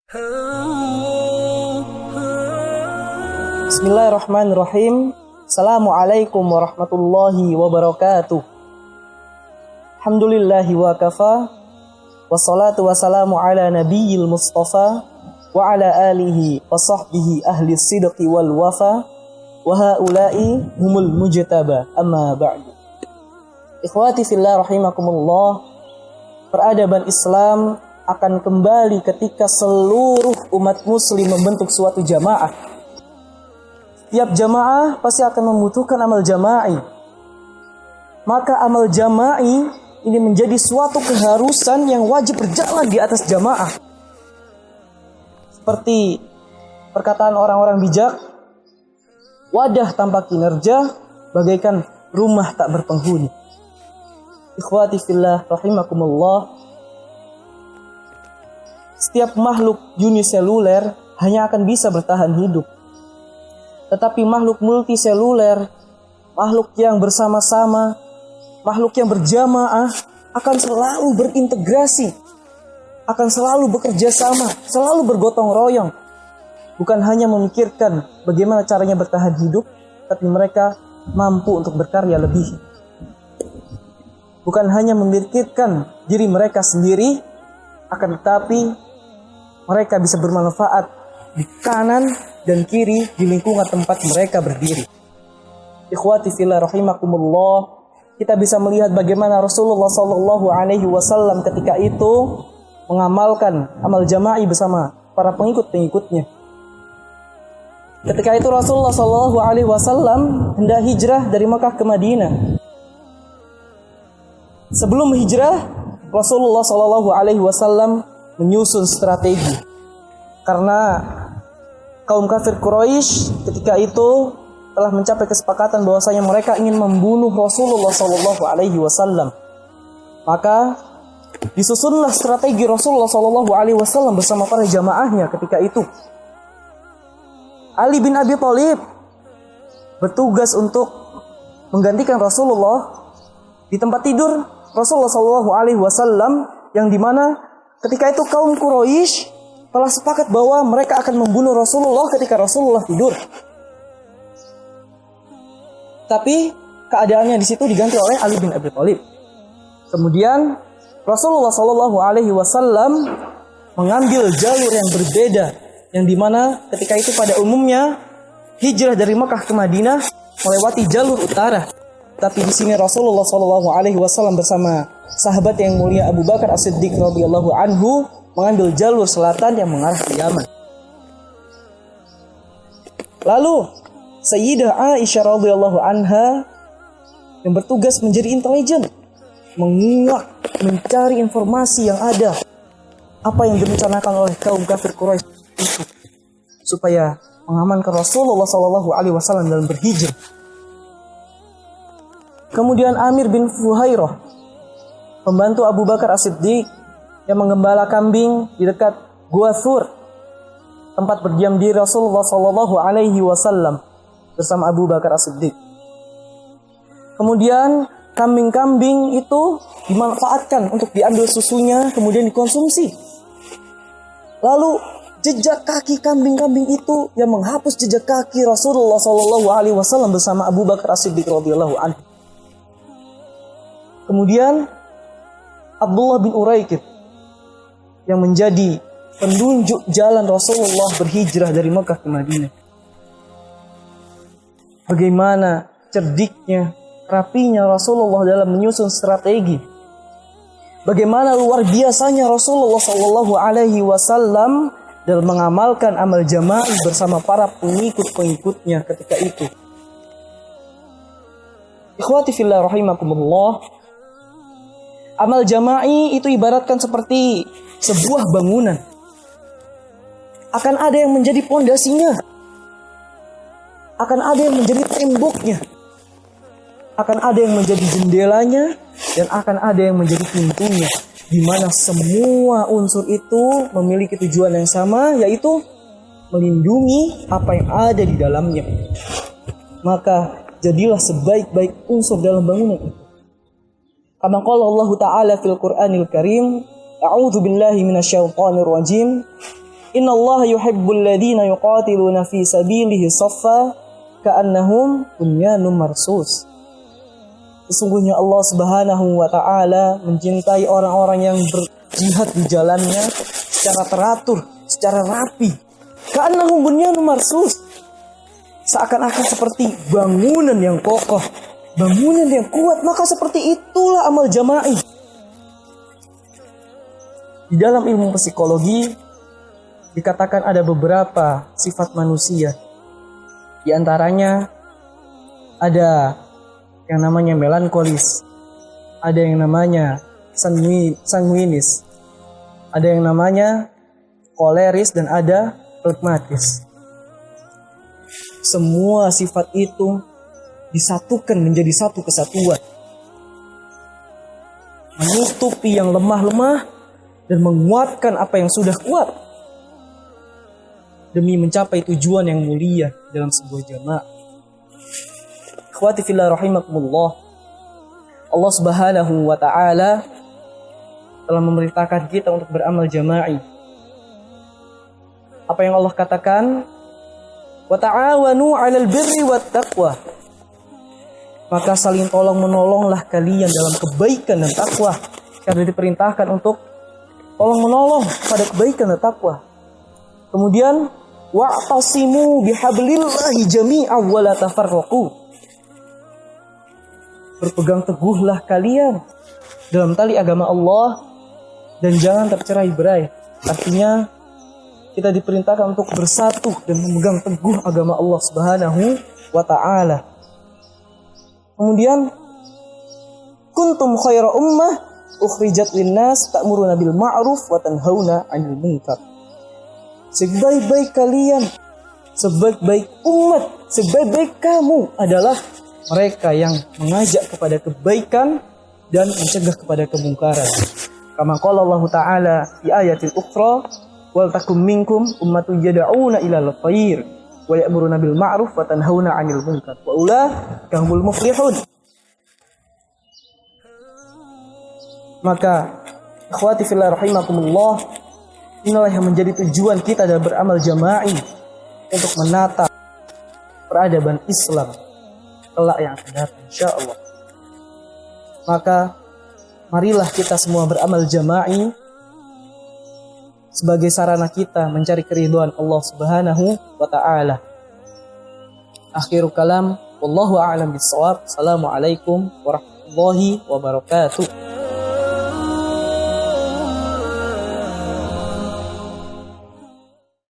Bismillahirrahmanirrahim. Assalamualaikum warahmatullahi wabarakatuh. Alhamdulillahi wa kafa. Wassalatu wassalamu ala nabiyyil mustafa wa ala alihi wa sahbihi ahli sidqi wal wafa wa haula'i humul mujtaba amma ba'du. Ikhwati fillah rahimakumullah. Peradaban Islam akan kembali ketika seluruh umat muslim membentuk suatu jamaah. Tiap jamaah pasti akan membutuhkan amal jama'i. Maka amal jama'i ini menjadi suatu keharusan yang wajib berjalan di atas jamaah. Seperti perkataan orang-orang bijak, wadah tanpa kinerja bagaikan rumah tak berpenghuni. Ikhwati fillah rahimakumullah. Setiap makhluk uniseluler hanya akan bisa bertahan hidup. Tetapi makhluk multiseluler, makhluk yang bersama-sama, makhluk yang berjamaah akan selalu berintegrasi, akan selalu bekerja sama, selalu bergotong royong. Bukan hanya memikirkan bagaimana caranya bertahan hidup, tapi mereka mampu untuk berkarya lebih. Bukan hanya memikirkan diri mereka sendiri, akan tetapi mereka bisa bermanfaat di kanan dan kiri di lingkungan tempat mereka berdiri. Ikhwati fillah rahimakumullah, kita bisa melihat bagaimana Rasulullah sallallahu alaihi wasallam ketika itu mengamalkan amal jama'i bersama para pengikut-pengikutnya. Ketika itu Rasulullah sallallahu alaihi wasallam hendak hijrah dari Makkah ke Madinah. Sebelum hijrah, Rasulullah sallallahu alaihi wasallam menyusun strategi. Karena kaum kafir Quraisy ketika itu telah mencapai kesepakatan bahwasanya mereka ingin membunuh Rasulullah sallallahu alaihi wasallam. Maka disusunlah strategi Rasulullah sallallahu alaihi wasallam bersama para jamaahnya ketika itu. Ali bin Abi Thalib bertugas untuk menggantikan Rasulullah di tempat tidur Rasulullah sallallahu alaihi wasallam, yang dimana ketika itu kaum Quraisy telah sepakat bahwa mereka akan membunuh Rasulullah ketika Rasulullah tidur. Tapi keadaannya di situ diganti oleh Ali bin Abi Thalib. Kemudian Rasulullah Shallallahu Alaihi Wasallam mengambil jalur yang berbeda, yang dimana ketika itu pada umumnya hijrah dari Makkah ke Madinah melewati jalur utara. Tapi di sini Rasulullah Shallallahu Alaihi Wasallam bersama sahabat yang mulia Abu Bakar As-Siddiq radhiyallahu anhu mengambil jalur selatan yang mengarah ke Yaman. Lalu Sayyidah Aisyah radhiyallahu anha yang bertugas menjadi intelijen, menguak, mencari informasi yang ada, apa yang direncanakan oleh kaum kafir Quraisy itu, supaya mengamankan Rasulullah sallallahu alaihi wasallam dalam berhijrah. Kemudian Amir bin Fuhairah, pembantu Abu Bakar As-Siddiq yang menggembala kambing di dekat Gua Thur, tempat berdiam diri Rasulullah sallallahu alaihi wasallam bersama Abu Bakar As-Siddiq. Kemudian kambing-kambing itu dimanfaatkan untuk diambil susunya kemudian dikonsumsi. Lalu jejak kaki kambing-kambing itu yang menghapus jejak kaki Rasulullah sallallahu alaihi wasallam bersama Abu Bakar As-Siddiq radhiyallahu anhu. Kemudian Abdullah bin Uraikid yang menjadi penunjuk jalan Rasulullah berhijrah dari Makkah ke Madinah. Bagaimana cerdiknya, rapinya Rasulullah dalam menyusun strategi. Bagaimana luar biasanya Rasulullah sallallahu alaihi wasallam dalam mengamalkan amal jamaah bersama para pengikut-pengikutnya ketika itu. Ikhwati fillah rahimakumullah. Amal jama'i itu ibaratkan seperti sebuah bangunan. Akan ada yang menjadi pondasinya. Akan ada yang menjadi temboknya. Akan ada yang menjadi jendelanya. Dan akan ada yang menjadi pintunya. Di mana semua unsur itu memiliki tujuan yang sama, yaitu melindungi apa yang ada di dalamnya. Maka jadilah sebaik-baik unsur dalam bangunan itu. Kama qala Allah Ta'ala fil Qur'anil Karim, a'udzu billahi minasyaitonir rajim. Innallaha yuhibbul ladzina yuqatiluna fi sabilihi shaffa ka'annahum bunyanun marsus. Sesungguhnya Allah Subhanahu wa taala mencintai orang-orang yang berjihad di jalannya secara teratur, secara rapi. Ka'annahum bunyanun marsus. Seakan-akan seperti bangunan yang kokoh, bangunan yang kuat. Maka seperti itulah amal jama'i. Di dalam ilmu psikologi dikatakan ada beberapa sifat manusia. Di antaranya ada yang namanya melankolis, ada yang namanya sanguinis, ada yang namanya koleris, dan ada pragmatis. Semua sifat itu disatukan menjadi satu kesatuan, menutupi yang lemah-lemah dan menguatkan apa yang sudah kuat demi mencapai tujuan yang mulia dalam sebuah jamaah. Ikhwati fillah rahimakumullah, Allah Subhanahu wa taala telah memerintahkan kita untuk beramal jama'i. Apa yang Allah katakan? Wa ta'awanu 'alal birri wat taqwa. Maka saling tolong menolonglah kalian dalam kebaikan dan takwa. Karena diperintahkan untuk tolong menolong pada kebaikan dan takwa. Kemudian wa'tasimu bihablillahi jami'an wa la tafarraqu. Berpegang teguhlah kalian dalam tali agama Allah dan jangan tercerai-berai. Artinya kita diperintahkan untuk bersatu dan memegang teguh agama Allah Subhanahu wa taala. Kemudian kuntum khaira ummah ukhrijat linnas ta'muruna bil ma'ruf wa tanhauna 'anil munkar. Sebaik-baik kalian, sebaik-baik umat, sebaik-baik kamu adalah mereka yang mengajak kepada kebaikan dan mencegah kepada kemungkaran. Kama qala Allah Ta'ala di ayatil ukhra, wal takum minkum ummatun yad'una ilal khair wa ya'muruna bil ma'ruf wa tanhauna 'anil munkar wa ulaika humul muflihun. Maka ikhwati fillah rahimakumullah, inilah yang menjadi tujuan kita dalam beramal jama'i untuk menata peradaban Islam kelak yang akan datang insyaallah. Maka marilah kita semua beramal jama'i sebagai sarana kita mencari keridhaan Allah Subhanahu wa taala. Akhirul kalam, wallahu a'lam bissawab. Assalamualaikum warahmatullahi wabarakatuh.